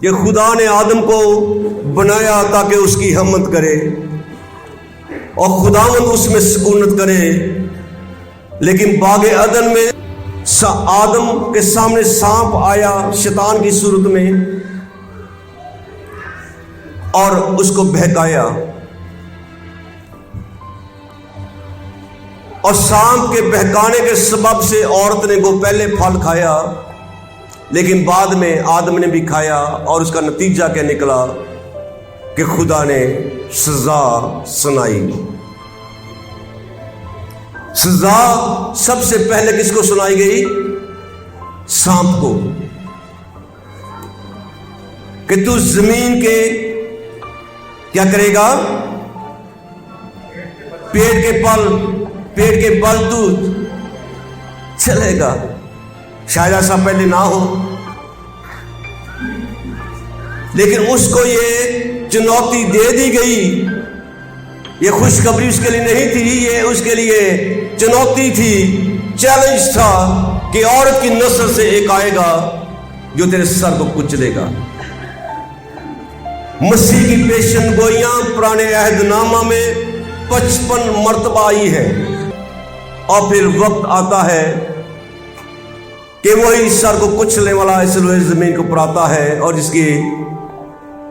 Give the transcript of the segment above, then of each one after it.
कि खुदा ने आदम को बनाया ताकि उसकी हिम्मत करे और खुदावंद उसमें सुकूनत करे। लेकिन बागे अदन में आदम के सामने सांप आया शैतान की सूरत में और उसको बहकाया, और सांप के बहकाने के सबब से औरत ने वो पहले फल खाया, लेकिन बाद में आदम ने भी खाया और उसका नतीजा क्या निकला कि खुदा ने सजा सुनाई। सजा सबसे पहले किसको सुनाई गई? सांप को, कि तू जमीन के क्या करेगा? पेड़ के बल तू चलेगा। शायद ऐसा पहले ना हो, लेकिन उसको ये चुनौती दे दी गई। ये खुशखबरी उसके लिए नहीं थी, ये उसके लिए चुनौती थी, चैलेंज था कि औरत की नस्ल से एक आएगा जो तेरे सर को कुचलेगा। मसीह की पेशन गोइयां पुराने अहदनामा में 55 मर्तबा आई है, और फिर वक्त आता है कि वही सर को कुचलने वाला इस लोहे जमीन को पराता है, और जिसकी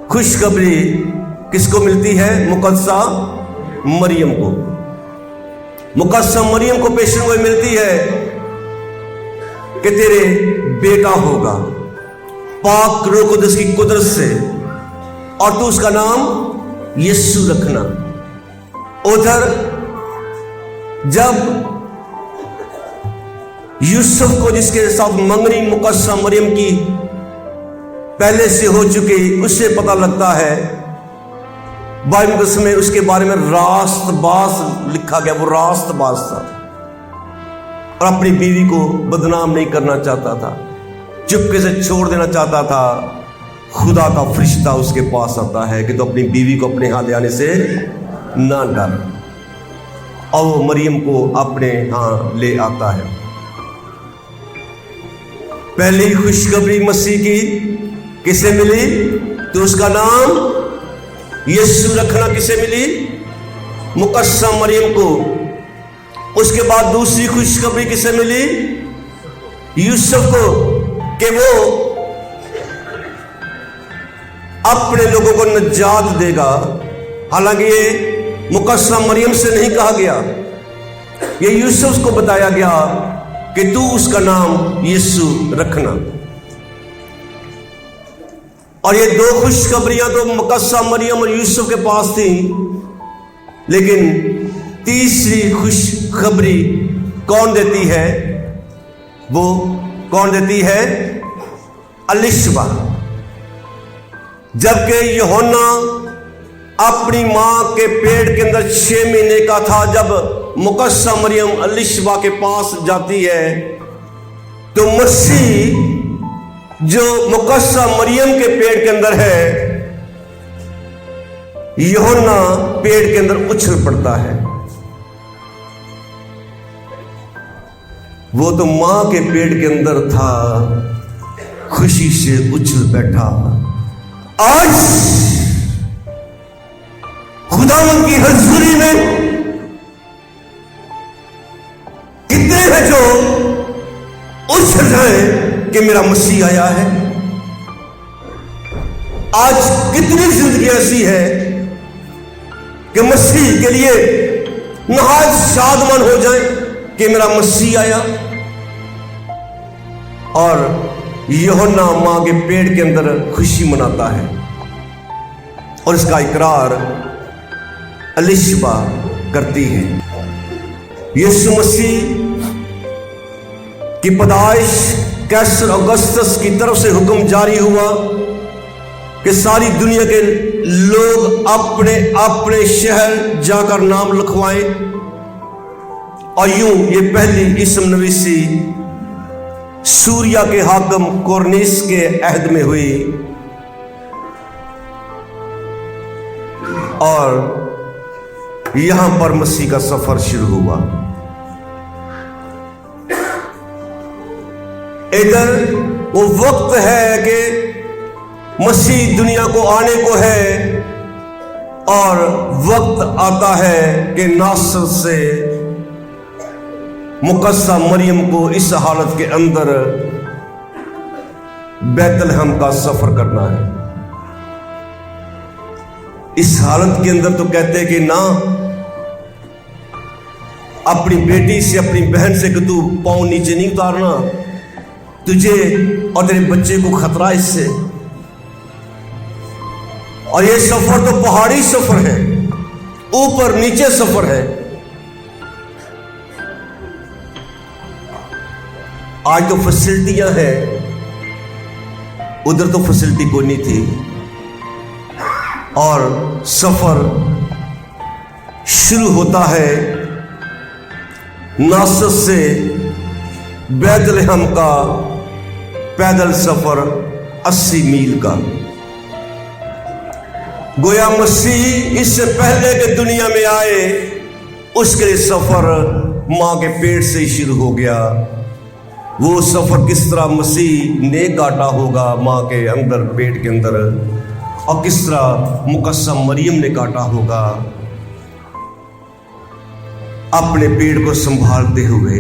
खुशखबरी किसको मिलती है? मुकद्दसा मरियम को। मुकद्दसा मरियम को पेशन गोई मिलती है कि तेरे बेटा होगा पाक रूह कुदस की कुदरत से, और तू उसका नाम यीशु रखना। उधर जब यूसुफ को, जिसके साथ मंगनी मुकद्दसा मरियम की पहले से हो चुकी, उससे पता लगता है बाइबल में उसके बारे में रास्तबाज लिखा गया। वो रास्तबाज था और अपनी बीवी को बदनाम नहीं करना चाहता था, चुपके से छोड़ देना चाहता था। खुदा का फरिश्ता उसके पास आता है कि तो अपनी बीवी को अपने हाथ ले आने से ना डर, और वो मरियम को अपने यहाँ ले आता है। पहली खुशखबरी मसीह की किसे मिली? तो उसका नाम यीशु रखना किसे मिली? मुकद्दसा मरियम को। उसके बाद दूसरी खुशखबरी किसे मिली? यूसुफ को, कि वो अपने लोगों को निजात देगा। हालांकि ये मुकद्दसा मरियम से नहीं कहा गया, ये यूसुफ को बताया गया कि तू उसका नाम यीशु रखना। और ये दो खुशखबरियां तो मुकद्दसा मरियम और यूसुफ के पास थी, लेकिन तीसरी खुशखबरी कौन देती है? वो कौन देती है? एलिशबा। जबकि यूहन्ना अपनी मां के पेट के अंदर 6 महीने का था, जब मुकद्दसा मरियम एलिशबा के पास जाती है, तो मसीह जो मुकद्दसा मरियम के पेट के अंदर है, यूहन्ना पेट के अंदर उछल पड़ता है। वो तो मां के पेट के अंदर था, खुशी से उछल बैठा। आज खुदावंद की हजूरी में कितने हैं जो उछल जाए कि मेरा मसीह आया है? आज कितनी जिंदगी ऐसी है कि मसीह के लिए नहायत शादमान हो जाए कि मेरा मसीह आया। और यूहन्ना मां के पेट के अंदर खुशी मनाता है, और इसका इकरार एलिशबा करती है। यीशु मसीह की पैदाइश कैसर औगस्तस की तरफ से हुक्म जारी हुआ कि सारी दुनिया के लोग अपने अपने शहर जाकर नाम लिखवाएं, और यूं ये पहली इस्म नवीसी सूरिया के हाकिम कोरनीस के अहद में हुई, और यहां पर मसीह का सफर शुरू हुआ। इधर वो वक्त है कि मसीह दुनिया को आने को है और वक्त आता है कि नासरत से मुकद्दसा मरियम को इस हालत के अंदर बैतलहम का सफर करना है। इस हालत के अंदर तो कहते हैं कि ना अपनी बेटी से, अपनी बहन से कि तू पांव नीचे नहीं उतारना, तुझे और तेरे बच्चे को खतरा इससे। और ये सफर तो पहाड़ी सफर है, ऊपर नीचे सफर है। आज तो फैसिलिटियां हैं, उधर तो फैसिलिटी कोई नहीं थी। और सफर शुरू होता है नासरत से बैतलहम का पैदल सफर 80 मील का। गोया मसीह इससे पहले के दुनिया में आए उसके लिए सफर मां के पेट से ही शुरू हो गया। वो सफर किस तरह मसीह ने काटा होगा मां के अंदर, पेट के अंदर, और किस तरह मुकद्दसा मरियम ने काटा होगा अपने पेट को संभालते हुए।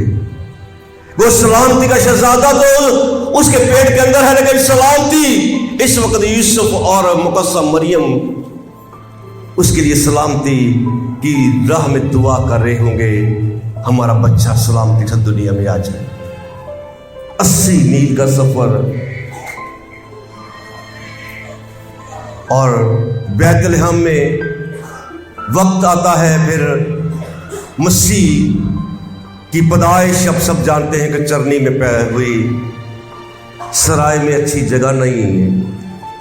वो सलामती का शहजादा तो उसके पेट के अंदर है, लेकिन सलामती इस वक्त यूसुफ और मुकद्दसा मरियम उसके लिए सलामती की राह में दुआ कर रहे होंगे, हमारा बच्चा सलामती से दुनिया में आ जाए। 80 मील का सफर। और बैतलहम में वक्त आता है फिर मसीह की पैदाइश। अब सब जानते हैं कि चरनी में पैदा हुई। सराय में अच्छी जगह नहीं है,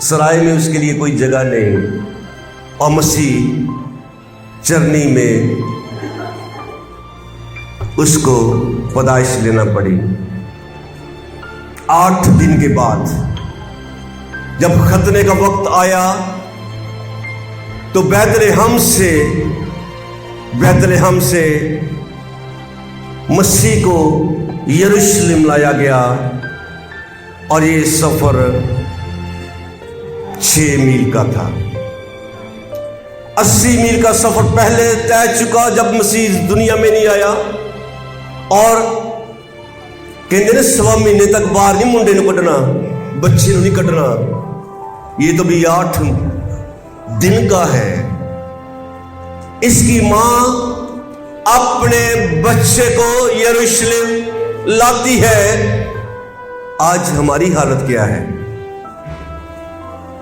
सराय में उसके लिए कोई जगह नहीं, और मसीह चरनी में उसको पैदाइश लेना पड़ी। 8 दिन के बाद जब खतने का वक्त आया तो बैतलहम से मसीह को यरूशलेम लाया गया। और ये सफर 6 मील का था। 80 मील का सफर पहले तय चुका जब मसीह दुनिया में नहीं आया। और कहते ने 1.25 महीने तक बाहर नहीं मुंडे ने कटना, बच्चे नहीं कटना। ये तो भी 8 दिन का है। इसकी मां अपने बच्चे को यरूशलेम लाती है। आज हमारी हालत क्या है?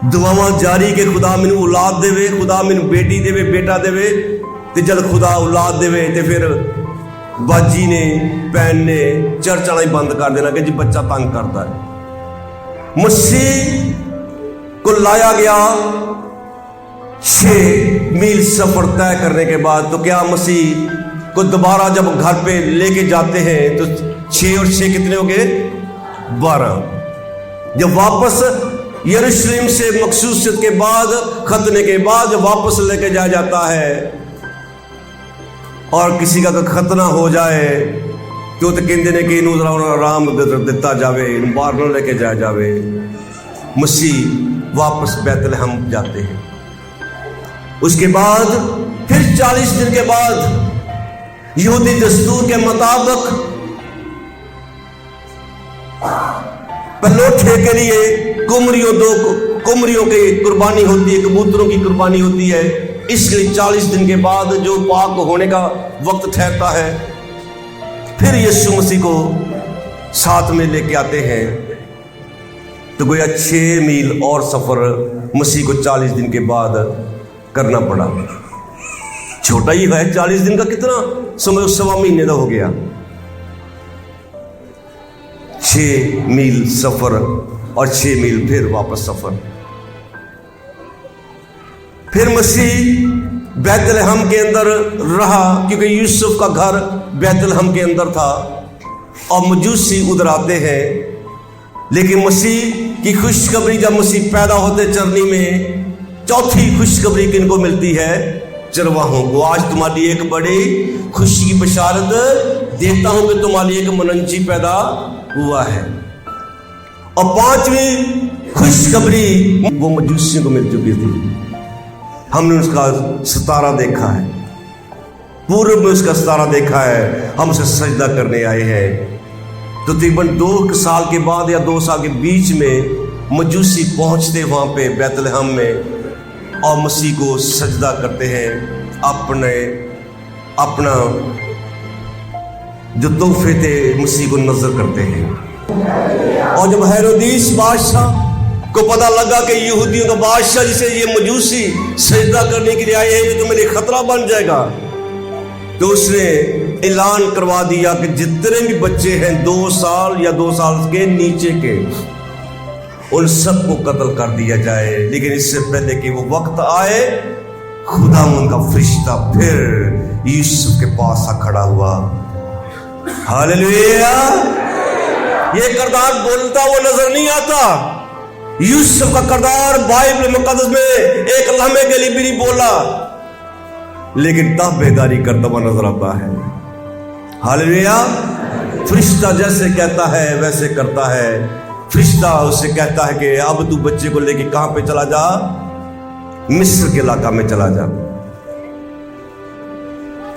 दुआवां जारी के खुदा मैनू औलाद देवे, खुदा मैनू बेटी देवे, बेटा देवे, ते जल खुदा औलाद देवे ते फिर बाजी ने, भैन ने चर्च आना ही बंद कर देना कि जी बच्चा तंग करता है। मसीह को लाया गया 6 मील सफर तय करने के बाद। तो क्या मसीह को दोबारा जब घर पे लेके जाते हैं तो 6 और 6 कितने हो गए? 12। जब वापस यरूशलेम से मखसूसियत के बाद, खतने के बाद जब वापस लेके जाया जाता है, और किसी का खतना हो जाए तो कहते ने कि इनू आराम दिता जावे, बाहर न लेके जाया जावे। मसीह वापस बैतलहम जाते हैं। उसके बाद फिर 40 दिन के बाद यहूदी दस्तूर के मुताबिक पलोठे के लिए कुमरियों की कुर्बानी होती है, कबूतरों की कुर्बानी होती है। इसलिए 40 दिन के बाद जो पाक होने का वक्त ठहरता है, फिर यीशु मसीह को साथ में लेके आते हैं। तो गोया 6 मील और सफर मसीह को 40 दिन के बाद करना पड़ा। छोटा ही है 40 दिन का, कितना समय? 1.25 महीने का हो गया। 6 मील सफर और 6 मील फिर वापस सफर। फिर मसीह बैतलहम के अंदर रहा, क्योंकि यूसुफ का घर बैतलहम के अंदर था और मजूसी उधर आते हैं। लेकिन मसीह की खुशखबरी जब मसीह पैदा होते चरनी में, चौथी खुशखबरी किनको मिलती है? चरवाहों को। आज तुम्हारी एक बड़ी खुशी की बशारत देता हूं कि तुम्हारी एक मनंची पैदा हुआ है। और 5वीं खुशखबरी वो मजूसियों को मिल चुकी थी। हमने उसका सितारा देखा है, पूर्व में उसका सितारा देखा है, हम उसे सजदा करने आए हैं। तो तकरीबन 2 साल के बाद या 2 साल के बीच में मजूसी पहुंचते वहां पे बैतलहम में और मसीह को सजदा करते हैं, अपना जो तोहफे थे मसीह को नजर करते हैं। और जब हेरोदिस बादशाह को पता लगा कि यहूदियों का बादशाह जिसे ये मजूसी सजदा करने के लिए आए हैं, ये तो मेरे खतरा बन जाएगा, तो उसने ऐलान करवा दिया कि जितने भी बच्चे हैं 2 साल या 2 साल के नीचे के, उन सबको कत्ल कर दिया जाए। लेकिन इससे पहले कि वो वक्त आए, खुदावंद का फरिश्ता फिर यूसुफ के पास आ खड़ा हुआ। हालेलुया। ये किरदार बोलता वो नजर नहीं आता। यूसुफ का किरदार बाइबल मुकद्दस में एक लम्हे के लिए भी नहीं बोला, लेकिन ताबेदारी करता हुआ नजर आता है। हालेलुया। फरिश्ता जैसे कहता है वैसे करता है। फरिश्ता उससे कहता है कि अब तू बच्चे को लेके कहां पे चला जा, मिस्र के इलाका में चला जा।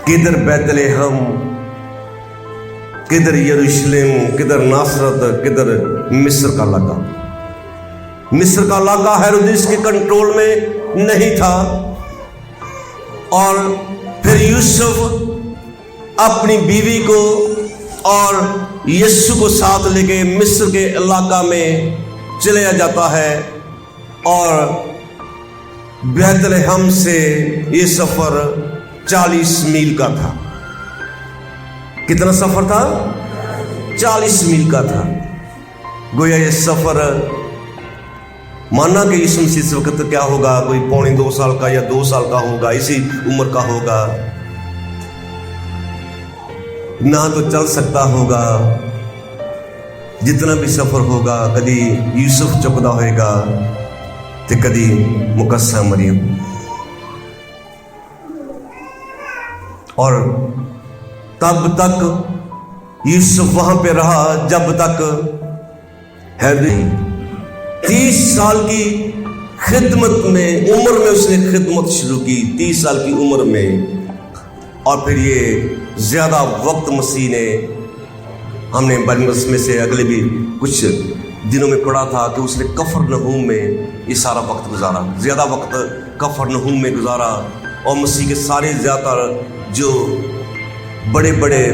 किधर बैतलहम, किधर यरूशलेम, किधर नासरत, किधर मिस्र का इलाका। मिस्र का इलाका हेरोदिस के कंट्रोल में नहीं था। और फिर यूसुफ अपनी बीवी को और यीशु को साथ लेके मिस्र के इलाका में चले जाता है। और बैतलहम से ये सफर 40 मील का था। कितना सफर था? 40 मील का था। गोया ये सफर माना कि यीशु मसीह इस वक्त क्या होगा, कोई 1.25 साल का या 2 साल का होगा, इसी उम्र का होगा, ना तो चल सकता होगा। जितना भी सफर होगा, कदी यूसुफ चुकदा होएगा तो कदी मुकस्सा मरियम। और तब तक यूसुफ वहां पे रहा जब तक 30 साल की खिदमत में उम्र में उसने खिदमत शुरू की, 30 साल की उम्र में। और फिर ये ज्यादा वक्त मसीह ने, हमने बाइबल में से अगले भी कुछ दिनों में पढ़ा था कि उसने कफरनहूम में ये सारा वक्त गुजारा, ज्यादा वक्त कफरनहूम में गुजारा। और मसीह के सारे ज्यादातर जो बड़े बड़े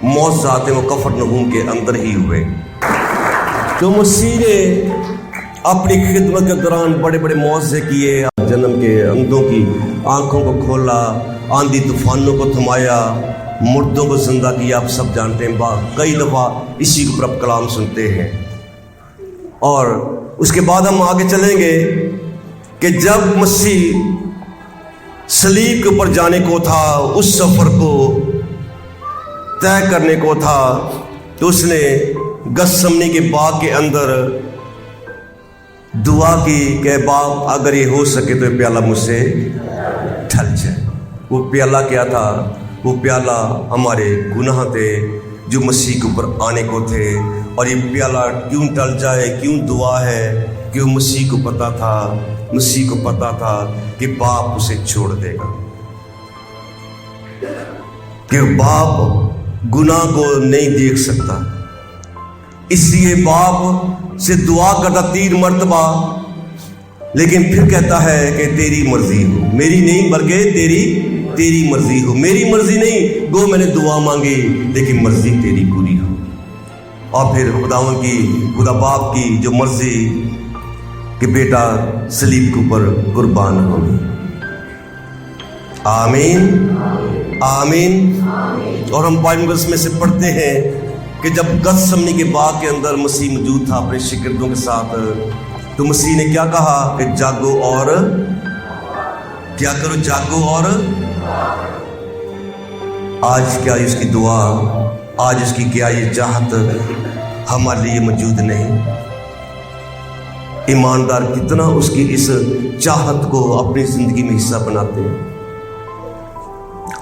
मौज़ात हैं वो कफरनहूम के अंदर ही हुए। तो मसीह ने अपनी खिदमत के दौरान बड़े बड़े मौज़े किए, जन्म के अंधों की आंखों को खोला, आंधी तूफानों को थमाया, मुर्दों को जिंदा किया। आप सब जानते हैं, कई दफ़ा इसी के ऊपर कलाम सुनते हैं। और उसके बाद हम आगे चलेंगे कि जब मसीह सलीब के ऊपर जाने को था, उस सफ़र को तय करने को था, तो उसने गसमनी के बाग के अंदर दुआ की कि बाप अगर ये हो सके तो ये प्याला मुझसे ढल जाए। वो प्याला क्या था? वो प्याला हमारे गुनाह थे जो मसीह के ऊपर आने को थे। और ये प्याला क्यों टल जाए, क्यों दुआ है कि वो मसीह को पता था, मसीह को पता था कि बाप उसे छोड़ देगा, कि बाप गुनाह को नहीं देख सकता। इसलिए बाप से दुआ करता 3 मर्तबा, लेकिन फिर कहता है कि तेरी मर्जी हो, मेरी नहीं बल्कि तेरी मर्जी हो। मेरी मर्जी नहीं, गो मैंने दुआ मांगी, लेकिन मर्जी तेरी पूरी हो। और फिर खुदा बाप की जो मर्जी कि बेटा सलीब के ऊपर कुर्बान हो। आमीन आमीन। और हम बाइबल में से पढ़ते हैं कि जब गसमनी के बाग के अंदर मसीह मौजूद था अपने शिगिर्दों के साथ, तो मसीह ने क्या कहा कि जागो और क्या करो, जागो। और आज क्या इसकी दुआ, आज इसकी क्या ये चाहत हमारे लिए मौजूद नहीं? ईमानदार कितना उसकी इस चाहत को अपनी जिंदगी में हिस्सा बनाते हैं,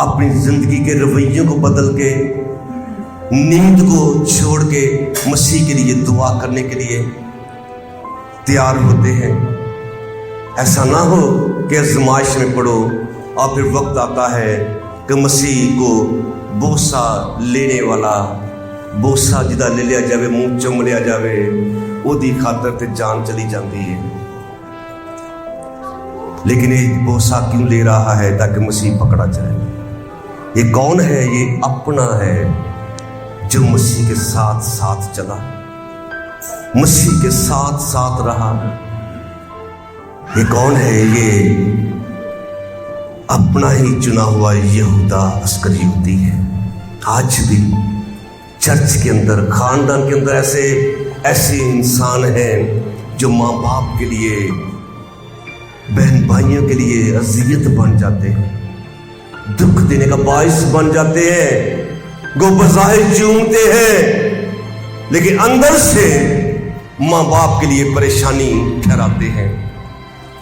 अपनी जिंदगी के रवैयों को बदल के, नींद को छोड़ के मसीह के लिए दुआ करने के लिए। तैयार होते हैं। ऐसा ना हो कि आजमाइश में पड़ो और फिर वक्त आता है कि मसीह को बोसा लेने वाला बोसा जिदा ले लिया जाए, मुंह चुम लिया जाए, ओदी खातर ते जान चली जाती है। लेकिन ये बोसा क्यों ले रहा है? ताकि मसीह पकड़ा जाए। ये कौन है? ये अपना है जो मसीह के साथ साथ चला, मसीह के साथ साथ रहा। ये कौन है? ये अपना ही चुना हुआ यहूदा अस्करियोती है। आज भी चर्च के अंदर, खानदान के अंदर ऐसे इंसान हैं जो माँ बाप के लिए, बहन भाइयों के लिए अजियत बन जाते हैं, दुख देने का बाइस बन जाते हैं। गो बज़ाहिर चूमते हैं लेकिन अंदर से माँ बाप के लिए परेशानी ठहराते हैं।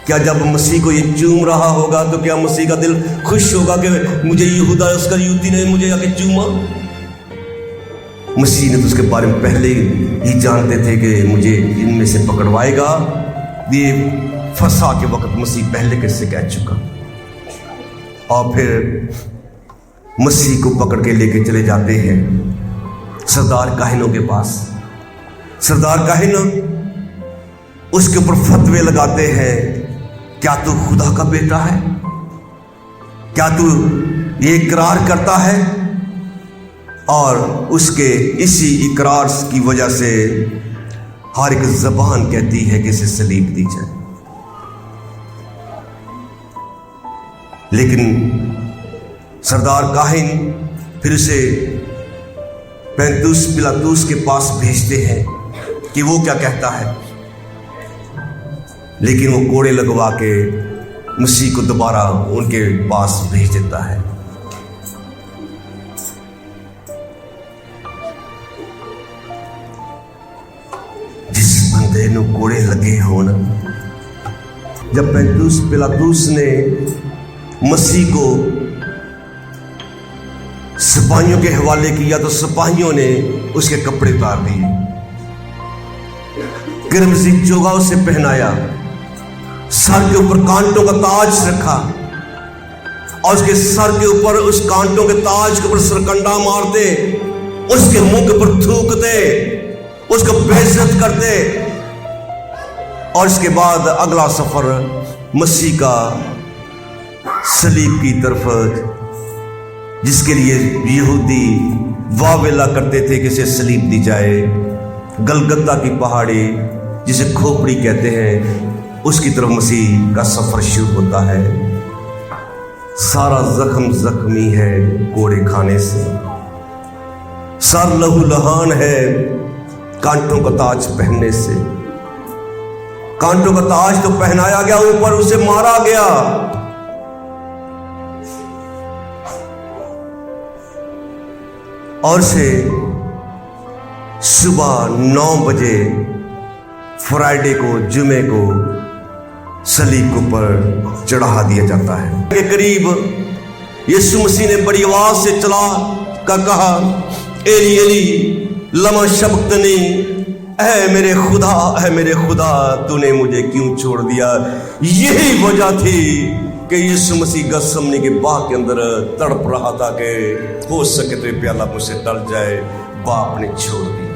क्या जब मसीह को ये चूम रहा होगा तो क्या मसीह का दिल खुश होगा कि मुझे यहूदा अस्करियोती ने मुझे आके चूमा? मसीह ने तो उसके बारे में पहले ही जानते थे कि मुझे इनमें से पकड़वाएगा। ये फंसा के वक्त मसीह पहले कैसे कह चुका। और फिर मसीह को पकड़ के लेके चले जाते हैं सरदार काहिनों के पास। सरदार काहिन उसके ऊपर फतवे लगाते हैं, क्या तू खुदा का बेटा है? क्या तू ये इकरार करता है? और उसके इसी इकरार की वजह से हर एक जबान कहती है कि इसे सलीब दी जाए। लेकिन सरदार काहिन फिर उसे पैंतुस पिलातुस के पास भेजते हैं कि वो क्या कहता है। लेकिन वो कोड़े लगवा के मसीह को दोबारा उनके पास भेज देता है। जिस बंदे नू कोड़े लगे हो ना, जब पैंतुस पिलातुस ने मसीह को सिपाहियों के हवाले किया तो सिपाहियों ने उसके कपड़े उतार दिए, किरमजी चोगा उसे पहनाया, सर के ऊपर कांटों का ताज रखा और उसके सर के ऊपर उस कांटों के ताज के ऊपर सरकंडा मारते, उसके मुंह के ऊपर थूकते, उसको बेइज्जत करते। और इसके बाद अगला सफर मसीह का सलीब की तरफ, जिसके लिए यहूदी वावेला करते थे कि इसे सलीब दी जाए। गलगत्ता की पहाड़ी जिसे खोपड़ी कहते हैं, उसकी तरफ मसीह का सफर शुरू होता है। सारा जख्म जख्मी है कोड़े खाने से, सर लहू लहान है कांटों का ताज पहनने से। कांटों का ताज तो पहनाया गया, ऊपर उसे मारा गया। और से सुबह 9 बजे फ्राइडे को, जुमे को सलीब के ऊपर चढ़ा दिया जाता है। के करीब यीशु मसीह ने बड़ी आवाज से चला कर कहा, एली एली लमा शबक्तनी, ऐ मेरे खुदा, ऐ मेरे खुदा, तूने मुझे क्यों छोड़ दिया। यही वजह थी कि यीशु मसीह गसमनी के बाग के अंदर तड़प रहा था कि हो सके तो ये प्याला मुझसे टल जाए। बाप ने छोड़ दिया।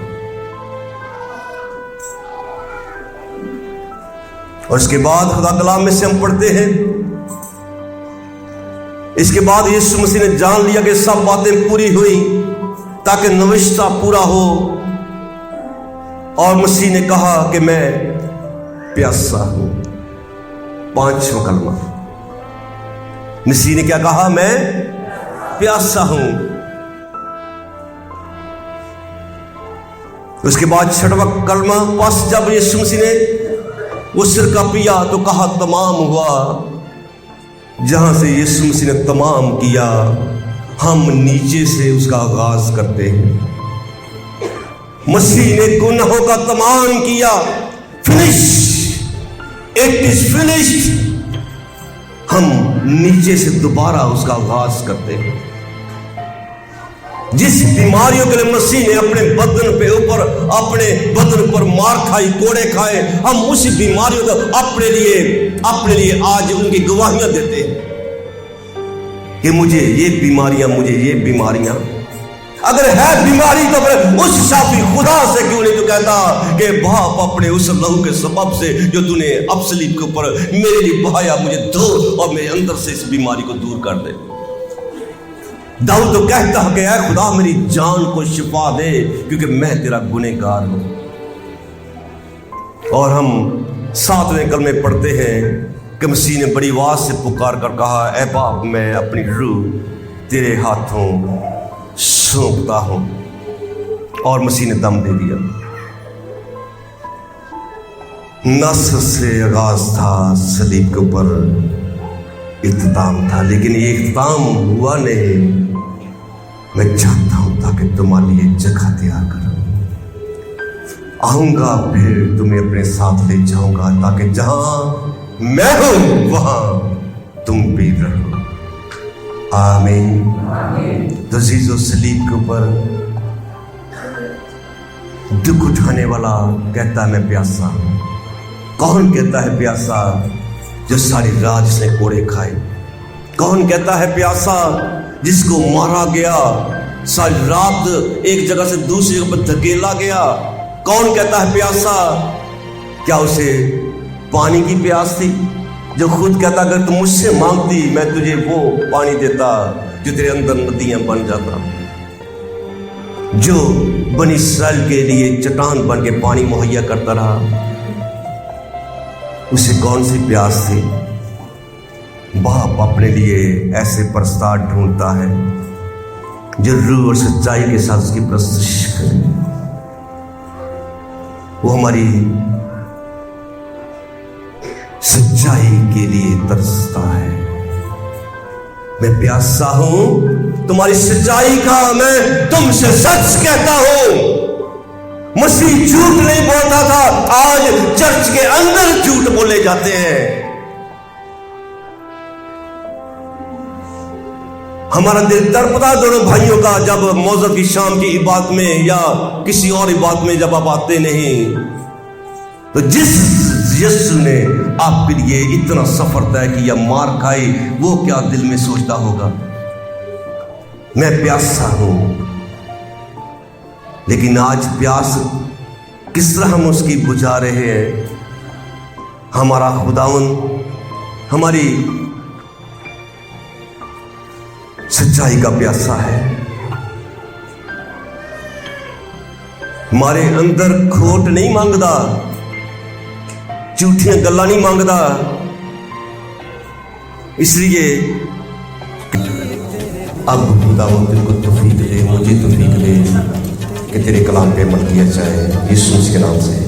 और इसके बाद खुदा कलाम में से हम पढ़ते हैं, इसके बाद यीशु मसीह ने जान लिया कि सब बातें पूरी हुई ताकि नविश्ता पूरा हो। और मसीह ने कहा कि मैं प्यासा हूं। 5वां कलमा, मसीह ने क्या कहा? मैं प्यासा हूं। उसके बाद 6वां कलमा, बस जब यीशु मसीह ने वो सिरका पिया तो कहा तमाम हुआ। जहां से यीशु मसीह ने तमाम किया, हम नीचे से उसका आगाज करते हैं। मसीह ने गुनाहों का तमाम किया, फिनिश, इट इज फिनिश्ड। हम नीचे से दोबारा उसका आगाज करते हैं। जिस बीमारियों के लिए मसीह ने अपने बदन पर मार खाई, कोड़े खाए, हम उसी बीमारियों को अपने लिए आज उनकी गवाहियां देते हैं कि मुझे ये बीमारियां, अगर है बीमारी तो फिर उस शाफी खुदा से क्यों नहीं तो कहता कि बाप अपने उस लहू के सबब से जो तूने अब सलीब के ऊपर मेरे लिए बहाया, मुझे धो और मेरे अंदर से इस बीमारी को दूर कर दे। दाऊद तो कहता है कि ऐ खुदा मेरी जान को शिफा दे क्योंकि मैं तेरा गुनहगार हूं। और हम 7वें कलमे पढ़ते हैं कि मसीह ने बड़ी आवाज से पुकार कर कहा, ऐ बाप मैं अपनी रूह तेरे हाथों सौंपता हूं। और मसीह ने दम दे दिया। नस्र से आगाज था, सलीब के ऊपर इख्तिताम था, लेकिन ये इख्तिताम हुआ नहीं। मैं चाहता हूं ताकि तुम्हारे लिए जगह तैयार करूं, आऊंगा फिर तुम्हें अपने साथ ले जाऊंगा ताकि जहां मैं हूं वहां तुम भी रहो। आमीन। तो जीसस सलीब के ऊपर दुख उठाने वाला कहता है मैं प्यासा। कौन कहता है प्यासा? जो सारी रात जिसने कोड़े खाए। कौन कहता है प्यासा? जिसको मारा गया, सारी रात एक जगह से दूसरी जगह पर धकेला गया। कौन कहता है प्यासा? क्या उसे पानी की प्यास थी? जो खुद कहता अगर तुम मुझसे मांगती मैं तुझे वो पानी देता जो तेरे अंदर नदियां बन जाता। जो बनी इस्राएल के लिए चट्टान बन के पानी मुहैया करता रहा, उसे कौन सी प्यास थी? बाप अपने लिए ऐसे प्रस्ताव ढूंढता है जो रूह और सच्चाई के साथ उसकी प्रस्तुति करे। वो हमारी सच्चाई के लिए तरसता है। मैं प्यासा हूं तुम्हारी सच्चाई का, मैं तुमसे सच कहता हूं। मसीह झूठ नहीं बोलता था, आज चर्च के अंदर झूठ बोले जाते हैं। हमारा दिल तड़पता दोनों भाइयों का जब मौजूद की शाम की इबादत में या किसी और इबादत में जब आप आते नहीं, तो जिस यीशु ने आपके लिए इतना सफर तय किया, मार खाई, वो क्या दिल में सोचता होगा? मैं प्यासा हूं। लेकिन आज प्यास किस तरह हम उसकी बुझा रहे हैं? हमारा खुदावंद हमारी सच्चाई का प्यासा है। हमारे अंदर खोट नहीं मांगदा, झूठियां गल्ला नहीं मांगदा। इसलिए अब खुदावंद तुमको तौफीक दे, मुझे तौफीक दे कि तेरे कलाम पे अमल किया जाए, यीशु के नाम से।